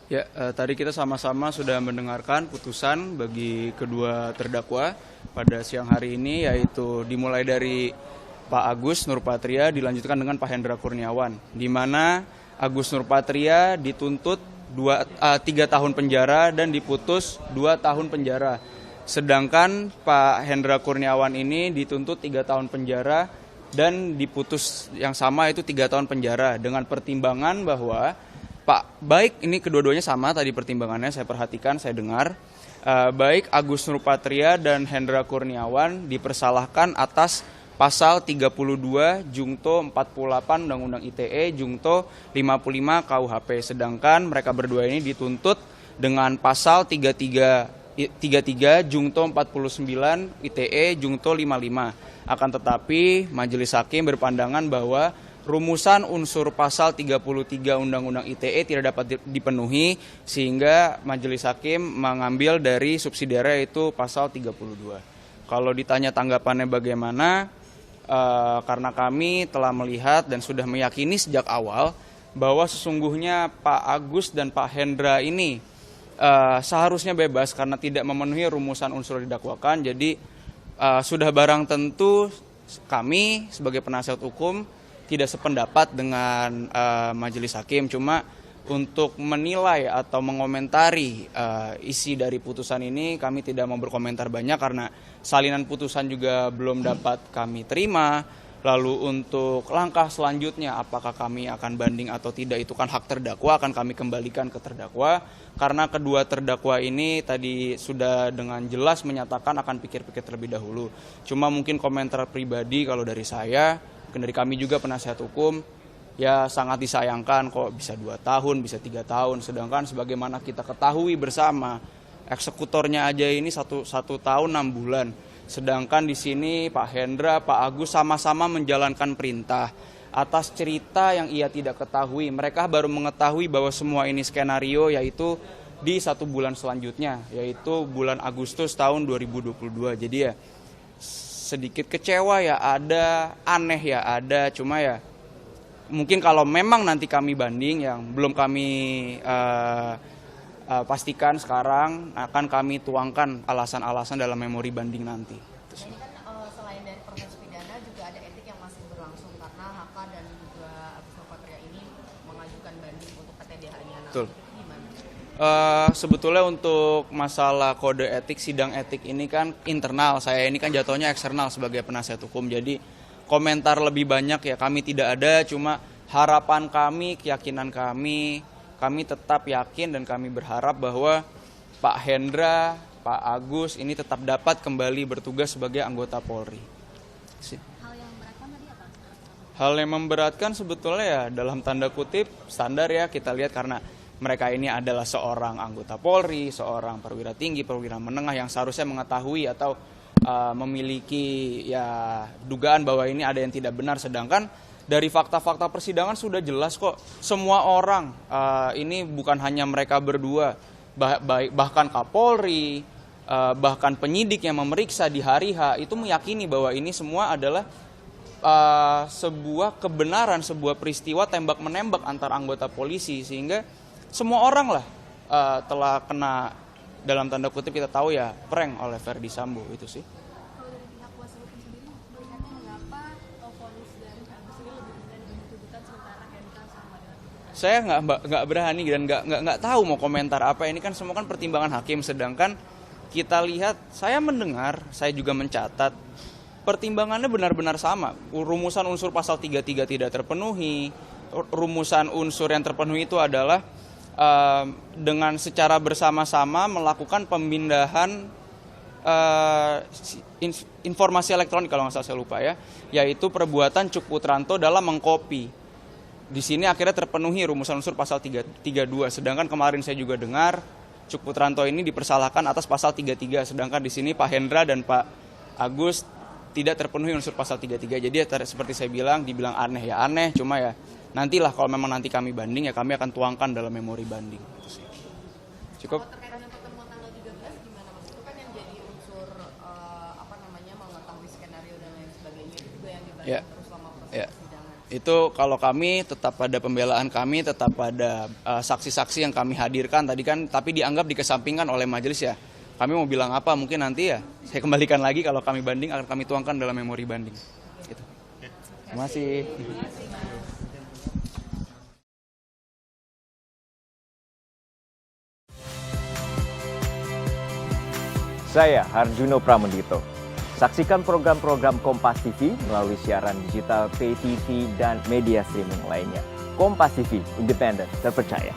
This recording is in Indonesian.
Ya, tadi kita sama-sama sudah mendengarkan putusan bagi kedua terdakwa pada siang hari ini, yaitu dimulai dari Pak Agus Nurpatria dilanjutkan dengan Pak Hendra Kurniawan, di mana Agus Nurpatria dituntut 3 tahun penjara dan diputus 2 tahun penjara. Sedangkan Pak Hendra Kurniawan ini dituntut 3 tahun penjara dan diputus yang sama itu 3 tahun penjara dengan pertimbangan bahwa baik ini kedua-duanya sama tadi pertimbangannya saya perhatikan, saya dengar. Baik Agus Nurpatria dan Hendra Kurniawan dipersalahkan atas pasal 32 Jungto 48 Undang-Undang ITE, Jungto 55 KUHP. Sedangkan mereka berdua ini dituntut dengan pasal 33 Jungto 49 ITE, Jungto 55. Akan tetapi Majelis Hakim berpandangan bahwa rumusan unsur pasal 33 Undang-Undang ITE tidak dapat dipenuhi sehingga Majelis Hakim mengambil dari subsidiarnya yaitu pasal 32. Kalau ditanya tanggapannya bagaimana, karena kami telah melihat dan sudah meyakini sejak awal bahwa sesungguhnya Pak Agus dan Pak Hendra ini seharusnya bebas karena tidak memenuhi rumusan unsur didakwakan. Jadi sudah barang tentu kami sebagai penasihat hukum tidak sependapat dengan Majelis Hakim. Cuma untuk menilai atau mengomentari isi dari putusan ini kami tidak mau berkomentar banyak karena salinan putusan juga belum dapat kami terima. Lalu untuk langkah selanjutnya apakah kami akan banding atau tidak itu kan hak terdakwa, akan kami kembalikan ke terdakwa. Karena kedua terdakwa ini tadi sudah dengan jelas menyatakan akan pikir-pikir terlebih dahulu. Cuma mungkin komentar pribadi kalau dari saya, dari kami juga penasihat hukum, ya sangat disayangkan kok bisa 2 tahun, bisa 3 tahun. Sedangkan sebagaimana kita ketahui bersama, eksekutornya aja ini satu tahun 6 bulan. Sedangkan di sini Pak Hendra, Pak Agus sama-sama menjalankan perintah atas cerita yang ia tidak ketahui. Mereka baru mengetahui bahwa semua ini skenario yaitu di 1 bulan selanjutnya, yaitu bulan Agustus tahun 2022. Jadi ya sedikit kecewa ya ada, aneh ya ada, cuma ya mungkin kalau memang nanti kami banding yang belum kami pastikan sekarang akan kami tuangkan alasan-alasan dalam memori banding nanti. Ini kan selain dari proses pidana juga ada etik yang masih berlangsung karena HK dan juga Agus Nurpatria ini mengajukan banding untuk PTDH-nya. Betul. Gimana? Sebetulnya untuk masalah kode etik, sidang etik ini kan internal, saya ini kan jatuhnya eksternal sebagai penasihat hukum, jadi komentar lebih banyak ya kami tidak ada, cuma harapan kami, keyakinan kami tetap yakin dan kami berharap bahwa Pak Hendra, Pak Agus ini tetap dapat kembali bertugas sebagai anggota Polri. Hal yang memberatkan tadi apa? Hal yang memberatkan sebetulnya ya dalam tanda kutip standar ya kita lihat karena mereka ini adalah seorang anggota Polri, seorang perwira tinggi, perwira menengah yang seharusnya mengetahui atau memiliki ya dugaan bahwa ini ada yang tidak benar. Sedangkan dari fakta-fakta persidangan sudah jelas kok semua orang ini bukan hanya mereka berdua, bahkan Kapolri, bahkan penyidik yang memeriksa di hari H itu meyakini bahwa ini semua adalah sebuah kebenaran, sebuah peristiwa tembak-menembak antar anggota polisi sehingga semua orang lah telah kena dalam tanda kutip kita tahu ya prank oleh Ferdy Sambo itu sih. Kalau dari pihak kuasa hukum sendiri melihatnya mengapa vonis dari Agus ini lebih ringan dibanding tuntutan sementara Hendra sama dengan Saya nggak berani dan nggak tahu mau komentar apa, ini kan semua kan pertimbangan hakim. Sedangkan kita lihat, saya mendengar, saya juga mencatat pertimbangannya benar-benar sama. Rumusan unsur pasal 33 tidak terpenuhi. Rumusan unsur yang terpenuhi itu adalah dengan secara bersama-sama melakukan pemindahan informasi elektronik kalau nggak salah saya lupa ya, yaitu perbuatan Cuk Putranto dalam mengcopy. Di sini akhirnya terpenuhi rumusan unsur pasal 32. Sedangkan kemarin saya juga dengar Cuk Putranto ini dipersalahkan atas pasal 33. Sedangkan di sini Pak Hendra dan Pak Agus tidak terpenuhi unsur pasal 33. Jadi ya, seperti saya bilang, dibilang aneh ya aneh, cuma ya nantilah kalau memang nanti kami banding ya kami akan tuangkan dalam memori banding. Cukup. terkait dengan pertemuan tanggal 13 gimana Mas? Itu kan yang jadi unsur mengetahui skenario dan lain sebagainya itu juga yang dibahas terus selama proses persidangan. Itu kalau kami tetap pada pembelaan kami, tetap pada saksi-saksi yang kami hadirkan tadi kan, tapi dianggap dikesampingkan oleh majelis ya. Kami mau bilang apa, mungkin nanti ya saya kembalikan lagi kalau kami banding akan kami tuangkan dalam memori banding. Gitu. Terima kasih. Saya Harjuno Pramendito. Saksikan program-program Kompas TV melalui siaran digital, pay TV, dan media streaming lainnya. Kompas TV, independen, terpercaya.